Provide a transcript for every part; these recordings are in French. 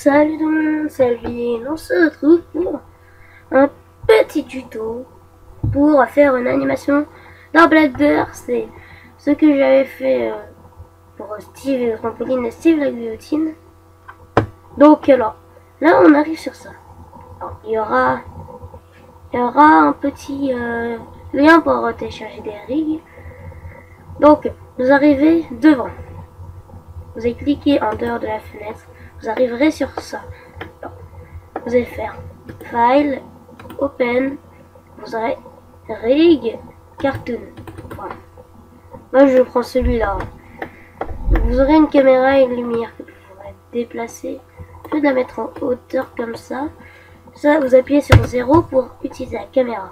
Salut tout le monde, c'est Alvin. On se retrouve pour un petit tuto pour faire une animation dans Blender. C'est ce que j'avais fait pour Steve et le trampoline de Steve la guillotine. Donc alors, là on arrive sur ça. Alors, il y aura un petit lien pour télécharger des rigs. Donc vous arrivez devant. Vous allez cliquer en dehors de la fenêtre. Vous arriverez sur ça. Alors, vous allez faire File, Open. Vous aurez Rig, Cartoon. Voilà. Moi je prends celui-là. Vous aurez une caméra et une lumière que vous pourrez déplacer. Je vais la mettre en hauteur comme ça. Ça, vous appuyez sur 0 pour utiliser la caméra.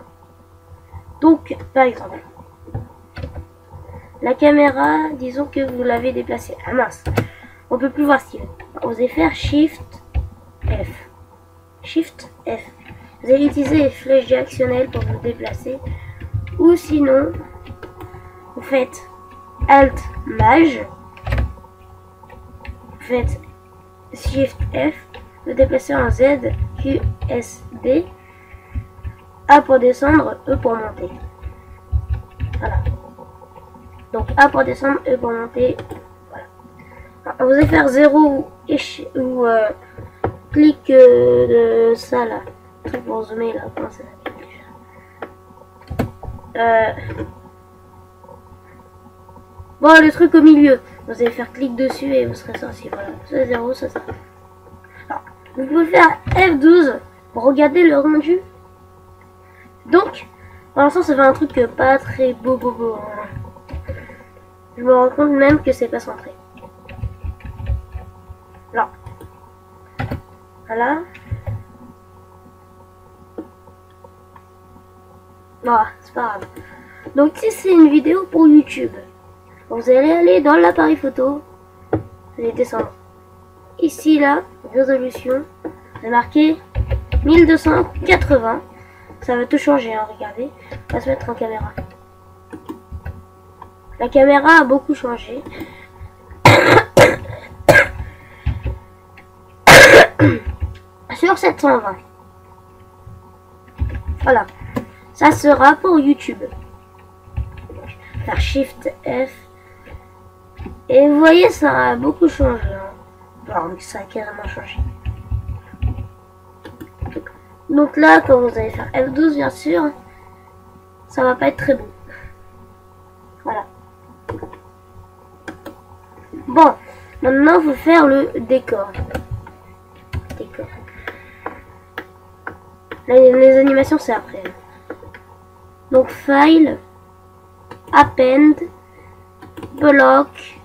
Donc, par exemple, la caméra, disons que vous l'avez déplacée. Ah mince, on peut plus voir ce qu'il veut. Vous allez faire Shift F. Shift F. Vous allez utiliser les flèches directionnelles pour vous déplacer. Ou sinon, vous faites Alt Maj. Vous faites Shift F. Vous déplacez en Z, Q, S, D. A pour descendre, E pour monter. Voilà. Donc A pour descendre, E pour monter. Voilà. Alors, vous allez faire 0 ou clic de ça là. Truc pour zoomer là. Comment ça s'appelle déjà Bon, le truc au milieu. Vous allez faire clic dessus et vous serez sorti. Voilà. Ça 0, ça. Alors, vous pouvez faire F12 pour regarder le rendu. Donc, pour l'instant, ça fait un truc pas très beau. Hein. Je me rends compte même que c'est pas centré. Alors, voilà. Voilà, c'est pas grave. Donc, si c'est une vidéo pour YouTube, vous allez aller dans l'appareil photo, vous allez descendre ici, là, résolution, vous allez marquer 1280. Ça va tout changer, hein, regardez. On va se mettre en caméra. La caméra a beaucoup changé. Sur 720. Voilà. Ça sera pour YouTube. Faire Shift F. Et vous voyez, ça a beaucoup changé. Hein. Alors, ça a carrément changé. Donc là, quand vous allez faire F12, bien sûr, ça va pas être très beau. Voilà. Bon, maintenant, il faut faire le décor. Les animations, c'est après. Donc, File, Append, Block,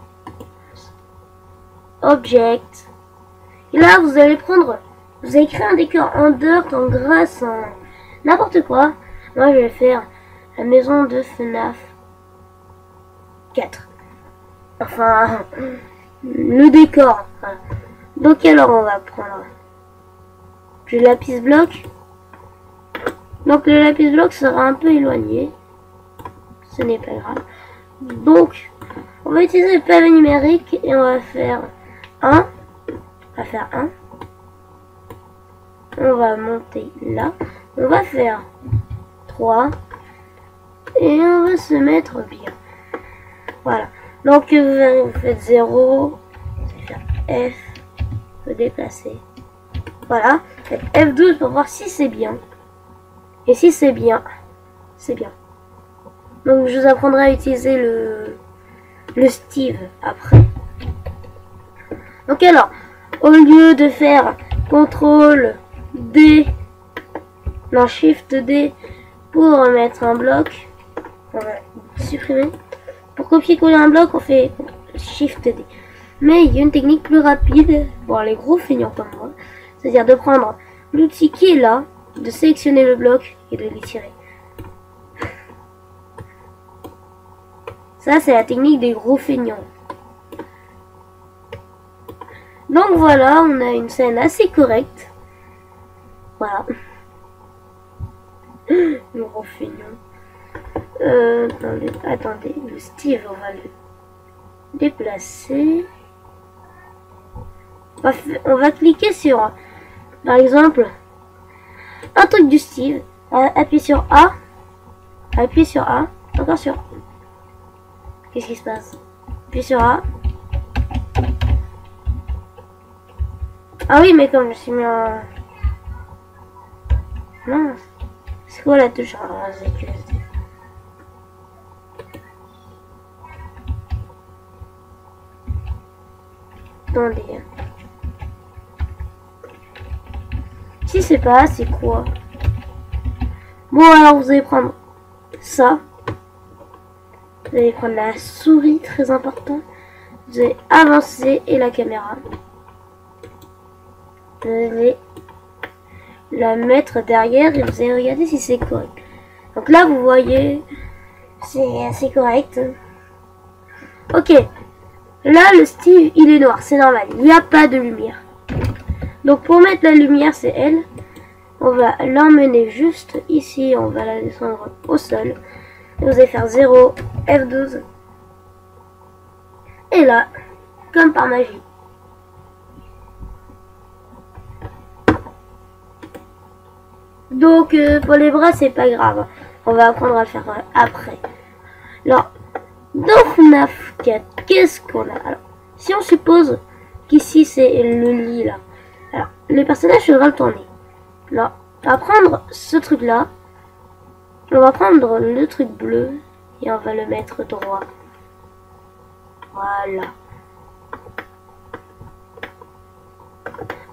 Object. Et là, vous allez prendre... Vous allez créer un décor en dirt, en grasse, en n'importe quoi. Moi, je vais faire la maison de FNAF 4. Enfin, le décor. Voilà. Donc, alors, on va prendre le lapis bloc. Donc, le lapis bloc sera un peu éloigné. Ce n'est pas grave. Donc, on va utiliser le pavé numérique et on va faire 1. On va faire 1. On va monter là. On va faire 3. Et on va se mettre bien. Voilà. Donc vous faites 0. Vous allez faire F. Vous déplacer. Voilà. Faites F12 pour voir si c'est bien. Et si c'est bien, c'est bien. Donc je vous apprendrai à utiliser le Steve après. Donc alors, au lieu de faire CTRL D, non, Shift D pour mettre un bloc, on va supprimer. Pour copier-coller un bloc, on fait Shift D. Mais il y a une technique plus rapide pour les gros feignants comme moi, c'est-à-dire de prendre l'outil qui est là, de sélectionner le bloc et de l'étirer. Ça, c'est la technique des gros feignants. Donc voilà, on a une scène assez correcte. Voilà. Le gros feignant. Attendez, le Steve, on va le déplacer. On va cliquer sur, par exemple, un truc du style. Appuyer sur A. Appuyer sur A. Encore sur A. Qu'est-ce qui se passe? Appuyer sur A. Ah oui, mais comme je suis mis en... Non. C'est quoi la touche? Ah, ZQSD. Attendez. Si c'est pas, c'est quoi? Bon, alors vous allez prendre ça. Vous allez prendre la souris, très important. Vous allez avancer et la caméra. Vous allez la mettre derrière et vous allez regarder si c'est correct. Donc là, vous voyez, c'est assez correct. Ok. Là, le Steve, il est noir, c'est normal. Il n'y a pas de lumière. Donc pour mettre la lumière, c'est elle. On va l'emmener juste ici. On va la descendre au sol. Et vous allez faire 0, F12. Et là, comme par magie. Donc pour les bras, c'est pas grave. On va apprendre à le faire après. Alors, dans FNAF 4, qu'est-ce qu'on a? Alors, si on suppose qu'ici c'est le lit là. Alors, le personnage faudra le tourner. Alors, on va prendre ce truc là. On va prendre le truc bleu et on va le mettre droit. Voilà.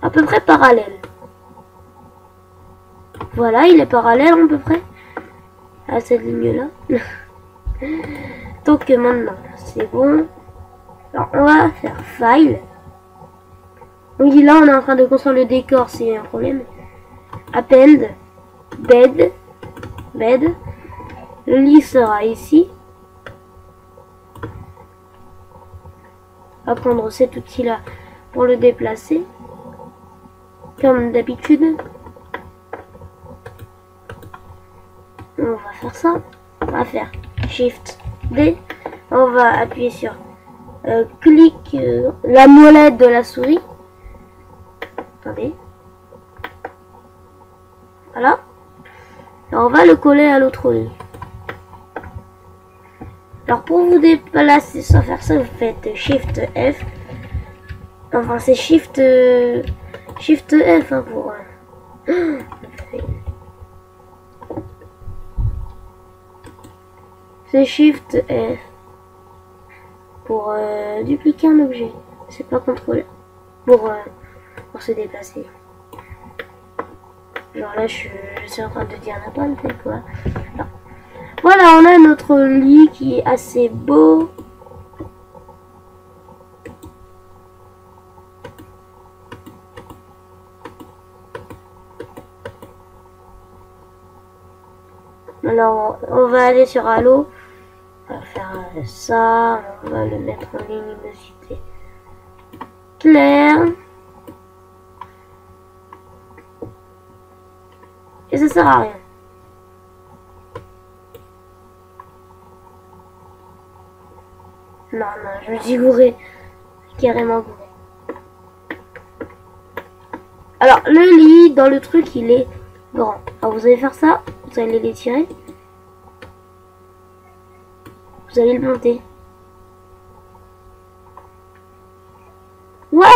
À peu près parallèle. Voilà, il est parallèle à peu près à cette ligne là. Donc maintenant, c'est bon. Alors, on va faire File. Oui, là, on est en train de construire le décor, c'est un problème. Append, Bed. Le lit sera ici. On va prendre cet outil-là pour le déplacer. Comme d'habitude. On va faire ça. On va faire Shift D. On va appuyer sur clic la molette de la souris. Attendez. Voilà. Et on va le coller à l'autre lit. Alors pour vous déplacer sans faire ça, vous faites Shift F. Enfin c'est Shift F hein, pour... C'est Shift F pour dupliquer un objet. C'est pas contrôler. Pour se déplacer. Genre là, je suis en train de dire n'importe quoi. Alors, voilà, on a notre lit qui est assez beau. Alors, on va aller sur Halo. On va faire ça. On va le mettre en luminosité claire. Et ça sert à rien. Non, je me suis gouré. Carrément gouré. Alors, le lit, dans le truc, il est grand. Alors, vous allez faire ça. Vous allez l'étirer. Vous allez le monter. What?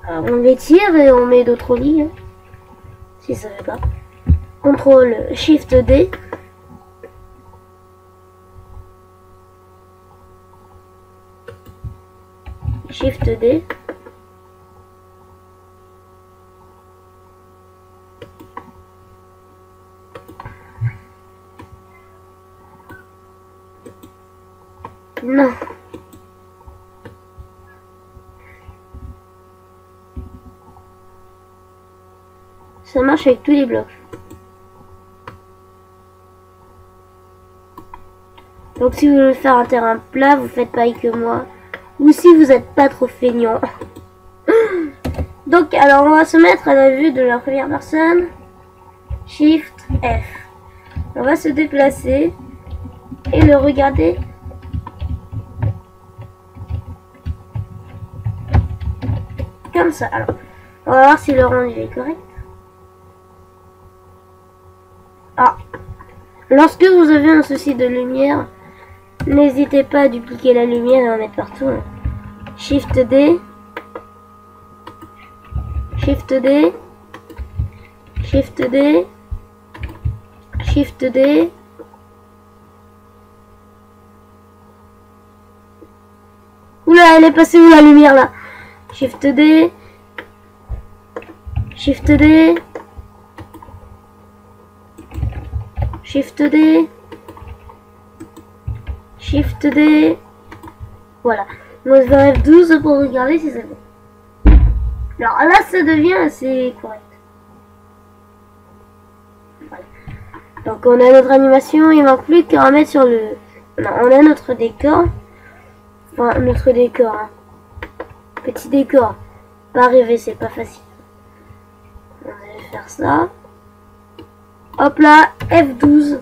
Alors, on l'étire et on met d'autres lits. Hein. Si ça ne fait pas. CTRL Shift D. Shift D. Non. Ça marche avec tous les blocs. Donc si vous voulez faire un terrain plat, vous faites pareil que moi. Ou si vous n'êtes pas trop feignant. Donc alors on va se mettre à la vue de la première personne. Shift F. On va se déplacer. et le regarder. Comme ça. Alors, on va voir si le rendu est correct. Ah, lorsque vous avez un souci de lumière, n'hésitez pas à dupliquer la lumière et en mettre partout. Shift D, Shift D, Shift D, Shift D. Oula, elle est passée où la lumière là? Shift D, Shift D, Shift D, Shift D. Voilà. Moi je vais F12 pour regarder si c'est bon. Alors là ça devient assez correct. Voilà. Donc on a notre animation, il manque plus qu'à remettre sur le... Non, on a notre décor. Enfin notre décor. Hein. Petit décor. Pas rêver, c'est pas facile. On va faire ça. Hop là, F12.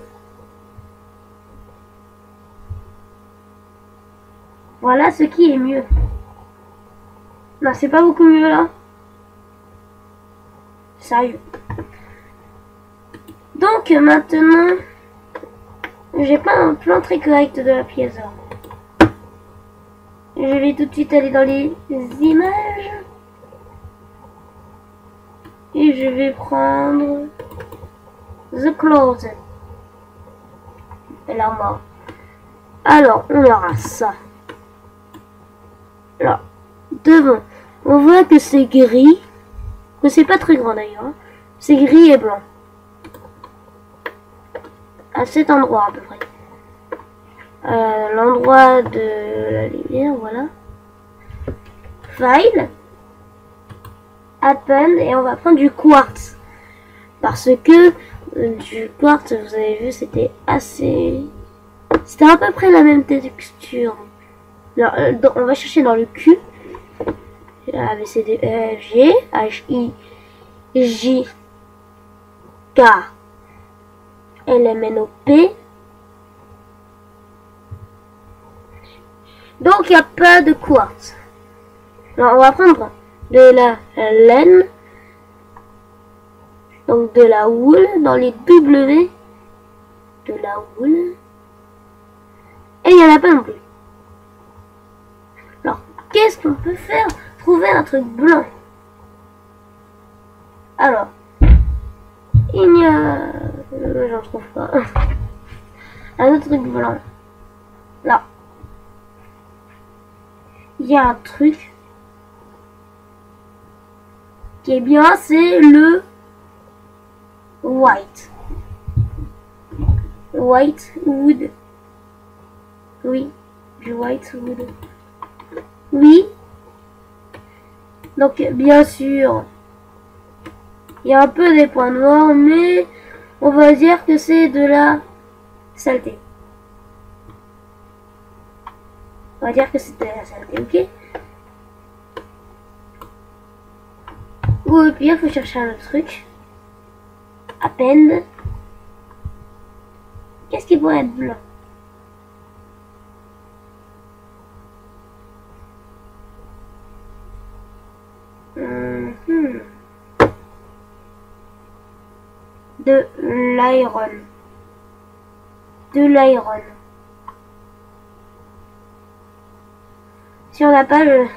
Voilà ce qui est mieux. Non, c'est pas beaucoup mieux là. Sérieux. Donc maintenant, j'ai pas un plan très correct de la pièce. Je vais tout de suite aller dans les images. Et je vais prendre The Closet. L'armoire. Alors, on aura ça. Alors, devant, on voit que c'est gris. Que c'est pas très grand d'ailleurs. Hein. C'est gris et blanc. À cet endroit à peu près. L'endroit de la lumière, voilà. File. Append. Et on va prendre du quartz. Parce que du quartz, vous avez vu, c'était assez... C'était à peu près la même texture. Alors, on va chercher dans le Q. A, B, C, D, E, F, G. H, I, J, K, L, M, N, O, P. Donc, il n'y a pas de quartz. Alors, on va prendre de la laine. Donc, de la wool dans les W. De la wool. Et il n'y en a pas non plus. Alors, qu'est-ce qu'on peut faire? Trouver un truc blanc. Alors, il n'y a... j'en trouve pas. Un autre truc blanc. Là. Il y a un truc qui est bien, c'est le white. White wood. Oui, du white wood. Oui. Donc, bien sûr, il y a un peu des points noirs, mais on va dire que c'est de la saleté. On va dire que c'est de la saleté, ok? Ou au pire, il faut chercher un autre truc. Append. Qu'est-ce qui pourrait être blanc? De l'iron. De l'iron. Si on n'a pas le...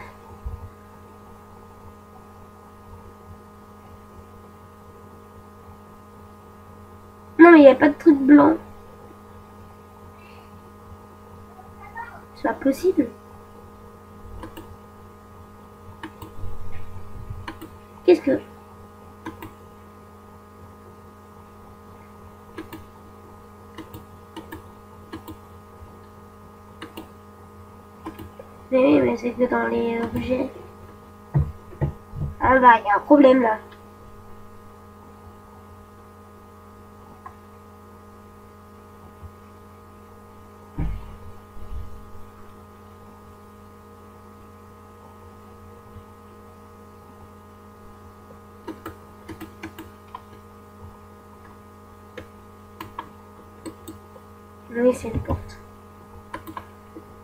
Non mais il n'y a pas de truc blanc. C'est pas possible. Qu'est-ce que... Mais oui, mais c'est que dans les objets. Ah bah, il y a un problème là. Oui, c'est une porte.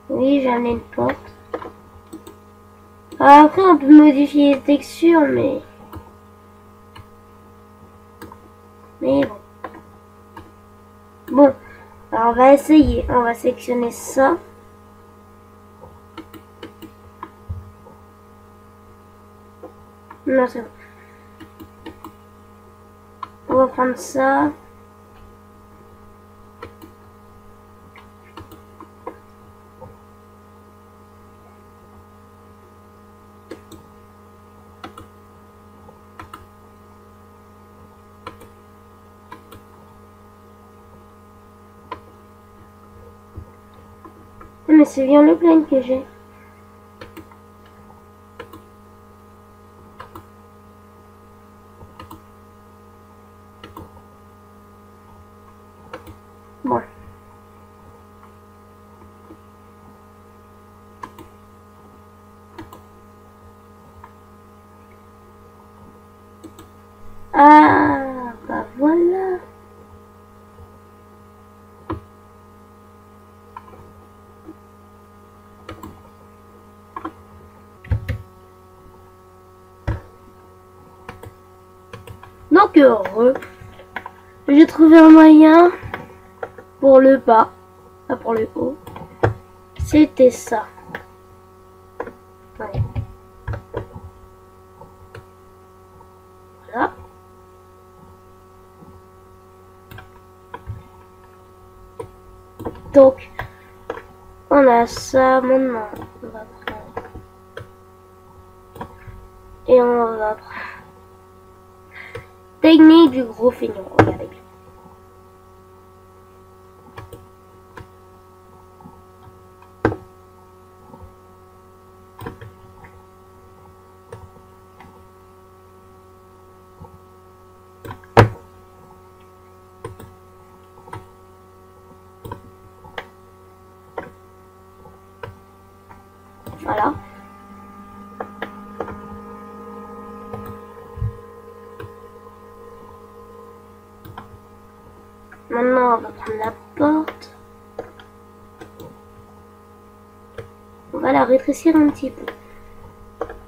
Oui, j'ai amené une porte. Après, on peut modifier les textures, mais bon. Bon, alors on va essayer. On va sélectionner ça. Non, c'est bon. On va prendre ça. Mais c'est bien le plein que j'ai. Bon. Ah, bah voilà. Donc heureux, j'ai trouvé un moyen pour le bas, pas pour le haut. C'était ça. Ouais. Voilà. Donc, on a ça maintenant. On va prendre. Et on va prendre. Technique du gros feignant. Regardez. Voilà. Maintenant, on va prendre la porte. On va la rétrécir un petit peu.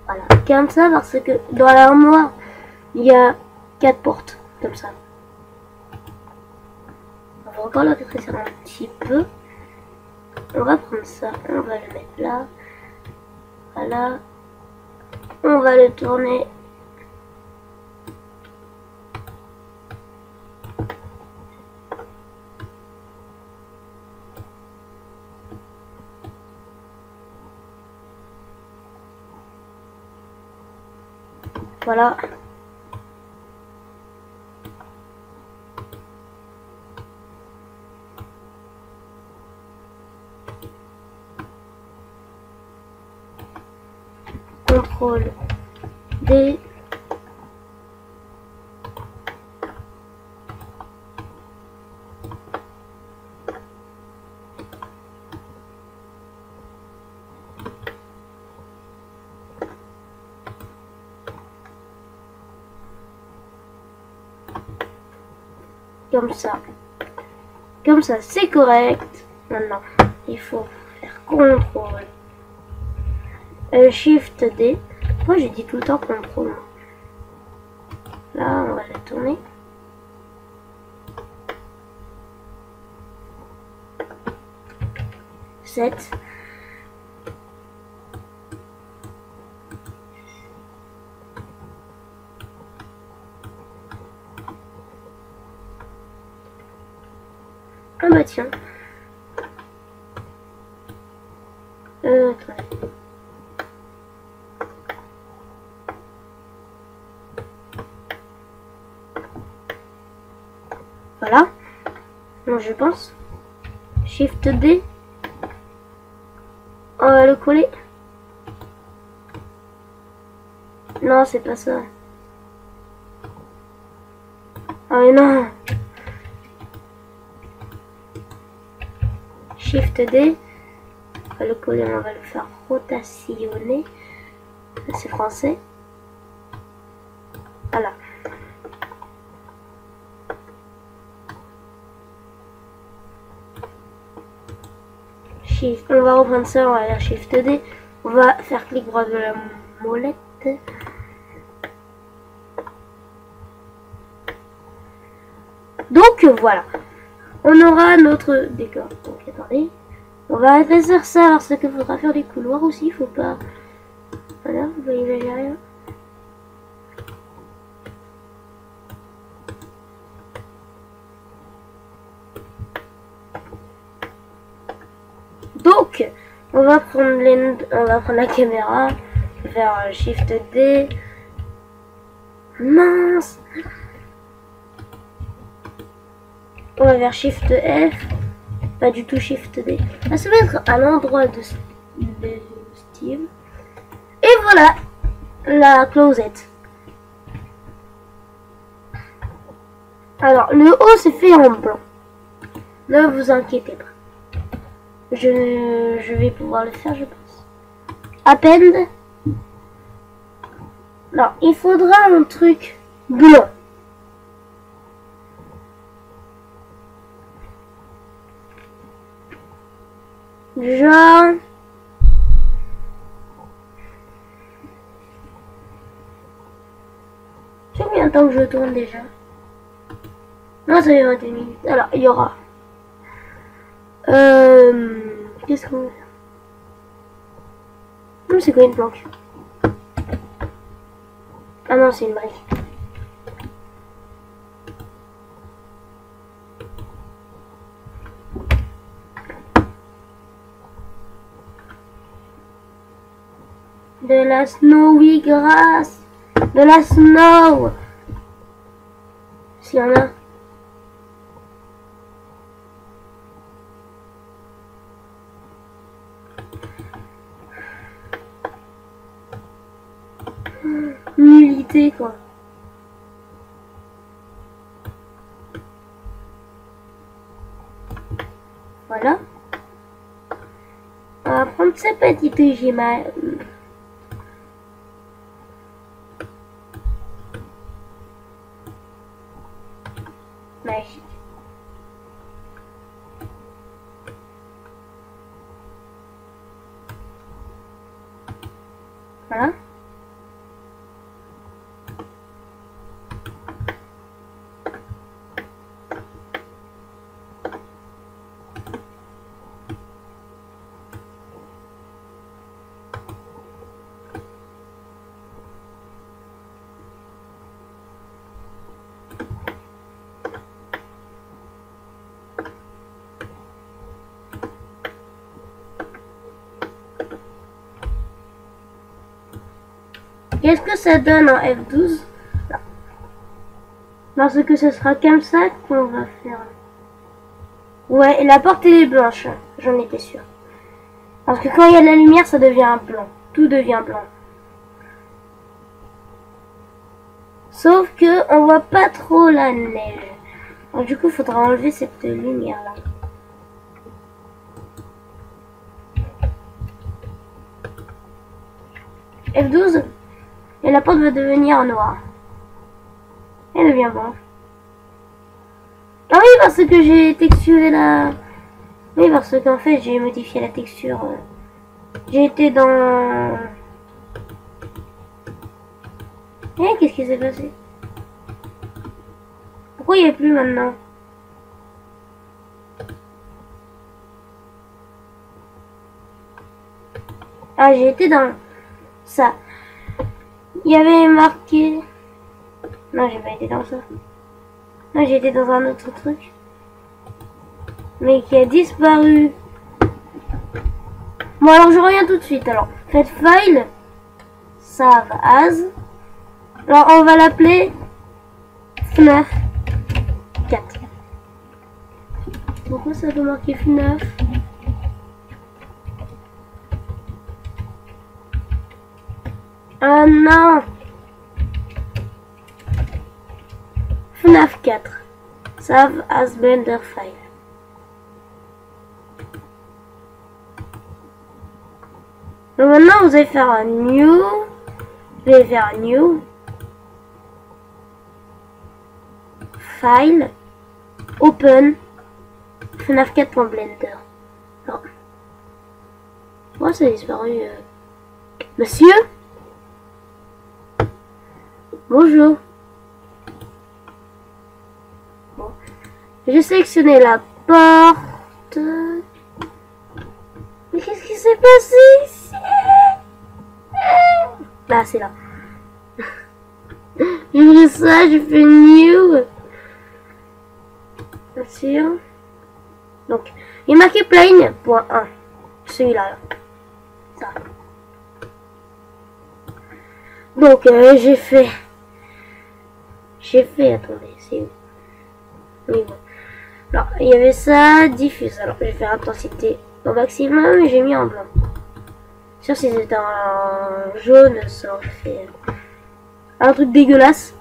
Voilà, comme ça, parce que dans l'armoire, il y a 4 portes, comme ça. On va encore la rétrécir un petit peu. On va prendre ça, on va le mettre là. Voilà. On va le tourner. Voilà. CTRL D. Comme ça. Comme ça, c'est correct. Maintenant, il faut faire CTRL. Shift D. Moi, j'ai dit tout le temps CTRL. Là, on va la tourner. Set. Ah bah tiens. Attendez. Voilà. Non, je pense. Shift D. On va le coller. Non, c'est pas ça. Ah mais non. Shift D. On va le coller, on va le faire rotationner. C'est français. Voilà. Shift. On va reprendre ça, on va faire Shift D. On va faire clic droit de la molette. Donc voilà. On aura notre décor. Donc attendez. On va adresser ça parce qu'il faudra faire des couloirs aussi. Faut pas. Voilà, vous voyez rien. Donc, on va prendre la caméra, faire Shift D. Mince. On va faire Shift F. Pas du tout Shift D. Ça se mettre à l'endroit de Steve. Et voilà la closette. Alors, le haut c'est fait en blanc. Ne vous inquiétez pas. Je vais pouvoir le faire, je pense. Append. Non, il faudra un truc blanc. Genre... Je sais combien de temps que je tourne déjà. Non, ça fait 21 minutes. Alors, il y aura... Qu'est-ce qu'on va faire? Non, c'est quoi une planque? Ah non, c'est une brique. De la snowy grass. De la snow. S'il y en a. Nullité quoi. Voilà. On va prendre ce petit schéma. Magique. Voilà. Qu'est-ce que ça donne en F12? Parce que ce sera comme ça qu'on va faire. Ouais, et la porte elle est blanche, j'en étais sûre. Parce que quand il y a de la lumière, ça devient blanc. Tout devient blanc. Sauf que on voit pas trop la neige. Alors, du coup, il faudra enlever cette lumière là. F12. Et la porte va devenir noire. Elle devient blanche. Ah oui, parce que j'ai texturé la... Oui, parce qu'en fait, j'ai modifié la texture. J'ai été dans... Eh, qu'est-ce qui s'est passé? Pourquoi il n'y a plus maintenant? Ah, j'ai été dans ça. Il y avait marqué... Non, j'ai pas été dans ça. Non, j'ai été dans un autre truc. Mais qui a disparu. Bon, alors je reviens tout de suite. Alors, faites file. Save as. Alors, on va l'appeler FNAF 4. Pourquoi ça doit marquer FNAF? Ah non! FNAF 4. Save as Blender file. Donc maintenant vous allez faire un new. Je vais faire un new. File. Open. FNAF 4.blender. Pourquoi ça a disparu Monsieur? Bonjour. Bon. J'ai sélectionné la porte. Mais qu'est-ce qui s'est passé ici? Là, c'est là. J'ouvre ça, je fais new. Bien sûr. Donc, il est marqué plane.1. Celui-là. Ça. Donc, j'ai fait, attendez, c'est où? Oui, bon. Alors, il y avait ça, diffuse. Alors, j'ai fait intensité au maximum et j'ai mis en blanc. Sûr, si c'était en jaune, ça aurait fait un truc dégueulasse.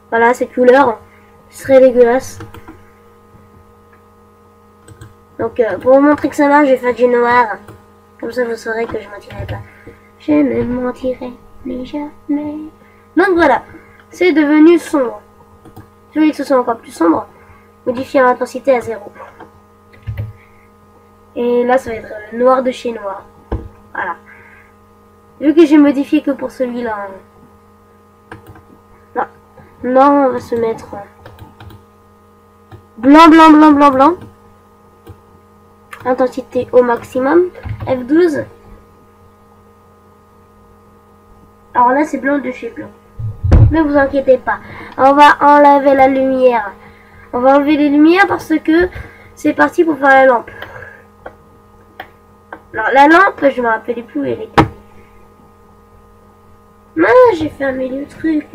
Voilà, cette couleur, ce serait dégueulasse. Donc, pour vous montrer que ça marche, j'ai fait du noir. Comme ça, vous saurez que je mentirai pas. Je ne mentirai plus jamais. Donc voilà, c'est devenu sombre. Si vous voulez que ce soit encore plus sombre, modifiez l'intensité à 0. Et là, ça va être le noir de chez noir. Voilà. Vu que j'ai modifié que pour celui-là. Non. Non, on va se mettre blanc, blanc, blanc, blanc, blanc. Intensité au maximum. F12. Alors là, c'est blanc de chez blanc. Ne vous inquiétez pas. On va enlever la lumière. On va enlever les lumières parce que c'est parti pour faire la lampe. Alors la lampe, je me rappelais plus où elle était. Ah, j'ai fermé le truc.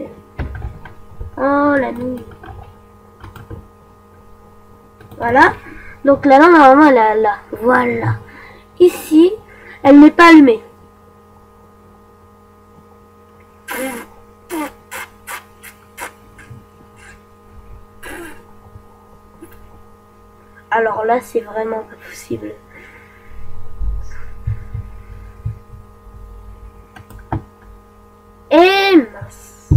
Oh, la nuit. Voilà. Donc la lampe, normalement, elle est là. Voilà. Ici, elle n'est pas allumée. Alors là, c'est vraiment pas possible. Et mince.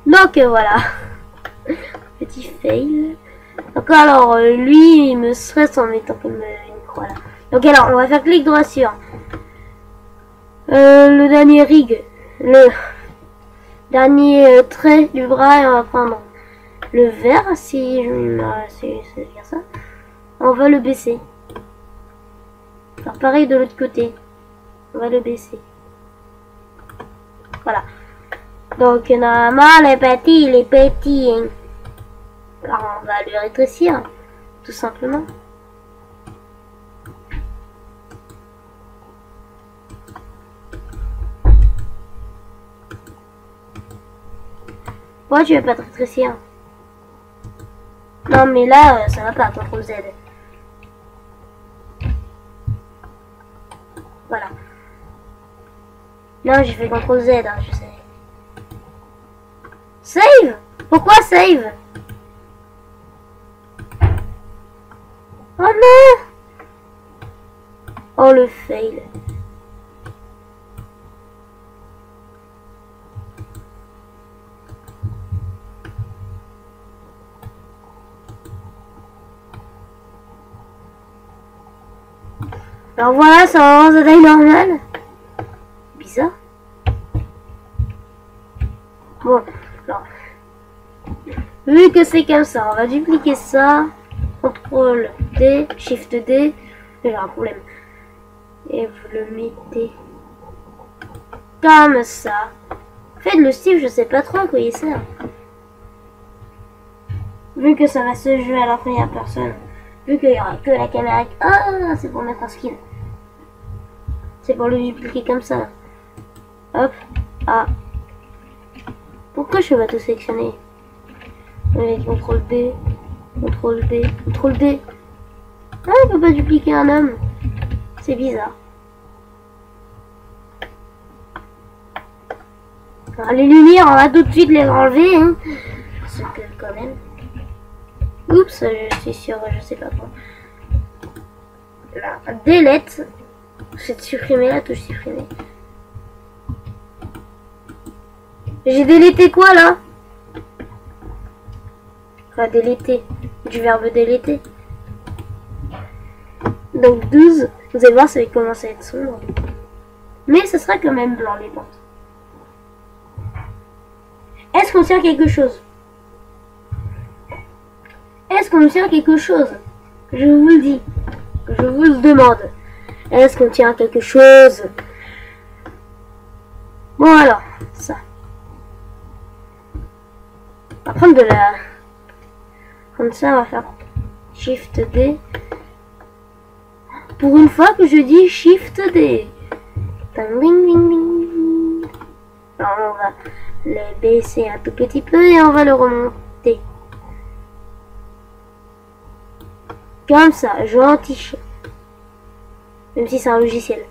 Donc voilà. Petit fail. Donc alors, lui, il me stresse en mettant comme une croix là. Donc alors, on va faire clic droit sur le dernier rig. Le dernier trait du bras et on va prendre le vert, si je c'est bien ça. On va le baisser. Alors pareil de l'autre côté. On va le baisser. Voilà. Donc normalement le petit il est petit. Hein. Alors on va le rétrécir. Tout simplement. Pourquoi tu veux pas te rétrécir? Non mais là ça va pas, CTRL Z. Voilà. Non j'ai fait CTRL Z, hein, je sais. Save? Pourquoi save? Oh non! Oh le fail. Alors voilà, ça avance à taille normale. Bizarre. Bon, alors. Vu que c'est comme ça, on va dupliquer ça. CTRL D, SHIFT D. J'ai un problème. Et vous le mettez comme ça. En fait, le style, je sais pas trop à quoi il sert. Vu que ça va se jouer à la première personne. Vu qu'il n'y aura que la caméra. Ah, c'est pour mettre un skin. C'est pour le dupliquer comme ça. Hop. Ah. Pourquoi je vais pas tout sélectionner? Avec CTRL D. CTRL D. CTRL D. Ah, on peut pas dupliquer un homme. C'est bizarre. Alors, les lumières, on va tout de suite les enlever. Hein. Parce que quand même. Oups, je suis sur je sais pas quoi. Là, delete. C'est de supprimer la touche supprimer. J'ai délété quoi là? Enfin, déléter. Du verbe déléter. Donc 12, vous allez voir, ça va commencer à être sombre. Mais ce sera quand même blanc les bandes. Est-ce qu'on tient quelque chose? Est-ce qu'on tient quelque chose? Je vous le dis. Je vous le demande. Est-ce qu'on tient quelque chose? Bon alors, ça. On va prendre de la... Comme ça, on va faire Shift D. Pour une fois que je dis Shift D. Alors on va le baisser un tout petit peu et on va le remonter. Comme ça, gentil. Même si c'est un logiciel.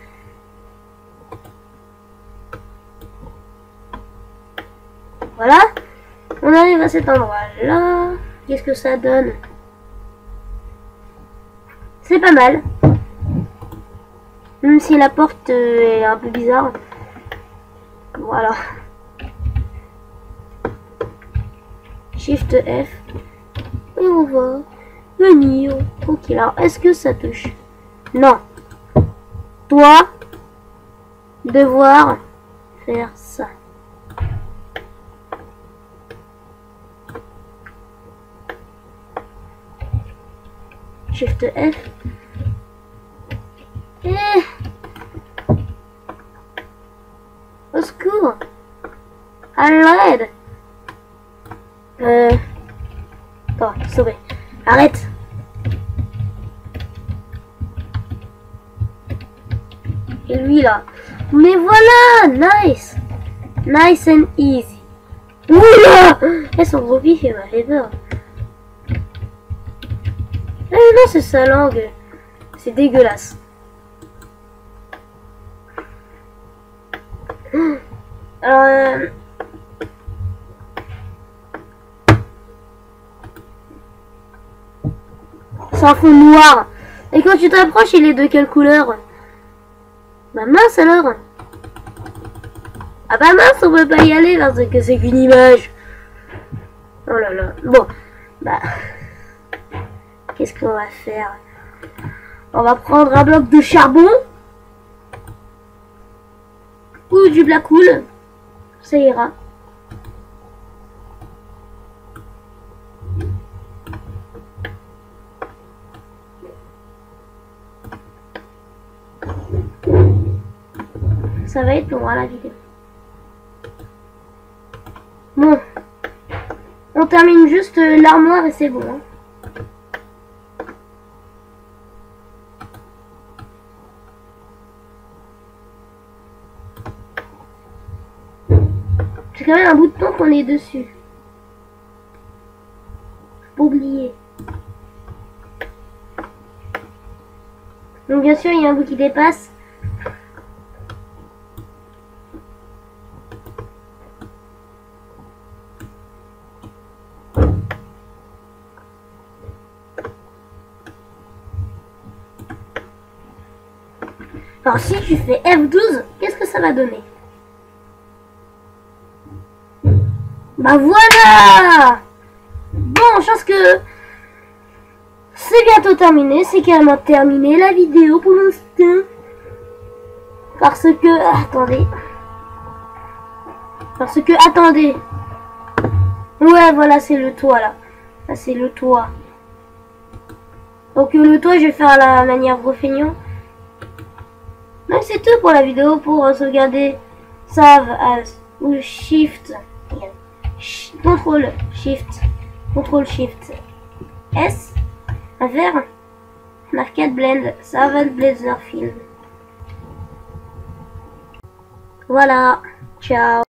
Voilà. On arrive à cet endroit-là. Qu'est-ce que ça donne? C'est pas mal. Même si la porte est un peu bizarre. Voilà. Shift F. Et on va venir. Ok, alors est-ce que ça touche? Non. Toi, devoir faire ça. Shift F. Au secours. À l'aide. Bon, sauvé. Arrête. Et lui là. Mais voilà, nice. Nice and easy. Oula. Son gros pif, il m'a fait peur. Non, c'est sa langue. C'est dégueulasse. Alors, c'est un fond noir. Et quand tu t'approches, il est de quelle couleur? Bah mince alors. Ah bah mince, on peut pas y aller parce que c'est qu'une image. Oh là là. Bon, bah... Qu'est-ce qu'on va faire? On va prendre un bloc de charbon. Ou du black wool. Ça ira. Ça va être long à la vidéo. Bon. On termine juste l'armoire et c'est bon. Hein. C'est quand même un bout de temps qu'on est dessus. Faut pas oublier. Donc bien sûr, il y a un bout qui dépasse. Alors si tu fais F12, qu'est-ce que ça va donner? Bah voilà! Bon, je pense que c'est bientôt terminé. C'est carrément terminé la vidéo pour l'instant. Parce que... Attendez. Parce que... Attendez. Ouais, voilà, c'est le toit, là. Là, c'est le toit. Donc le toit, je vais faire à la manière gros feignant. Donc c'est tout pour la vidéo. Pour sauvegarder, save as ou shift... Contrôle Shift S à faire un arcade blend Savant Blazer Film. Voilà, ciao.